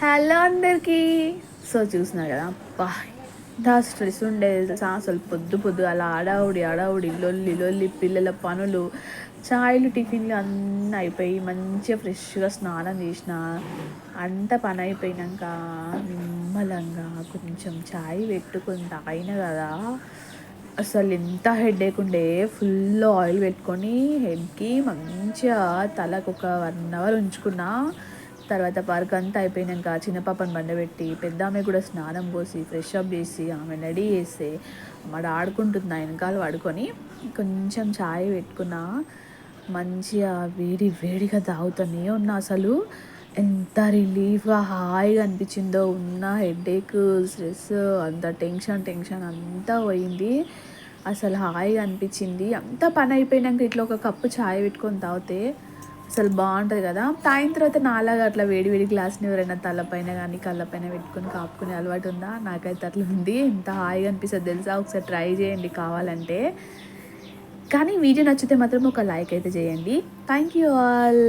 Hello అందరికీ. So చూసినారు కదా, అబ్బా ఎంత స్ట్రెస్ ఉండేది తెలుసా అసలు. పొద్దు అలా ఆడావుడి లొల్లి పిల్లల పనులు, చాయ్లు టిఫిన్లు అన్నీ అయిపోయి మంచిగా ఫ్రెష్గా స్నానం చేసిన అంత పని అయిపోయినాక నిమ్మలంగా కొంచెం చాయ్ పెట్టుకుని తాగిన కదా, అసలు ఎంత హెడేక్ ఉండే. ఫుల్ ఆయిల్ పెట్టుకొని హెడ్కి మంచిగా తలకు ఒక 1 అవర్ ఉంచుకున్నా. తర్వాత వర్క్ అంతా అయిపోయినాక చిన్న పాపను బండబెట్టి పెద్ద ఆమె కూడా స్నానం పోసి ఫ్రెష్ అప్ చేసి ఆమె రెడీ చేస్తే అమ్మడు ఆడుకుంటుంది వెనకాల పడుకొని కొంచెం ఛాయ్ పెట్టుకున్నా. మంచిగా వేడిగా తాగుతూనే ఉన్నా. అసలు ఎంత రిలీఫ్గా హాయిగా అనిపించిందో. ఉన్న హెడేక్ స్ట్రెస్ అంత టెన్షన్ అంతా పోయింది. అసలు హాయిగా అనిపించింది. అంతా పని అయిపోయినాక ఇట్లా ఒక కప్పు ఛాయ్ పెట్టుకొని తాగితే అసలు బాగుంటుంది కదా. తాగిన తర్వాత నాలాగా అట్లా వేడి గ్లాస్ని ఎవరైనా తలపైన కానీ కళ్ళపైన పెట్టుకొని కాపుకునే అలవాటు ఉందా? నాకైతే అట్లా ఉంది. ఎంత హాయిగా అనిపిస్తుంది తెలుసా. ఒకసారి ట్రై చేయండి కావాలంటే. కానీ వీడియో నచ్చితే మాత్రం ఒక లైక్ అయితే చేయండి. Thank you all.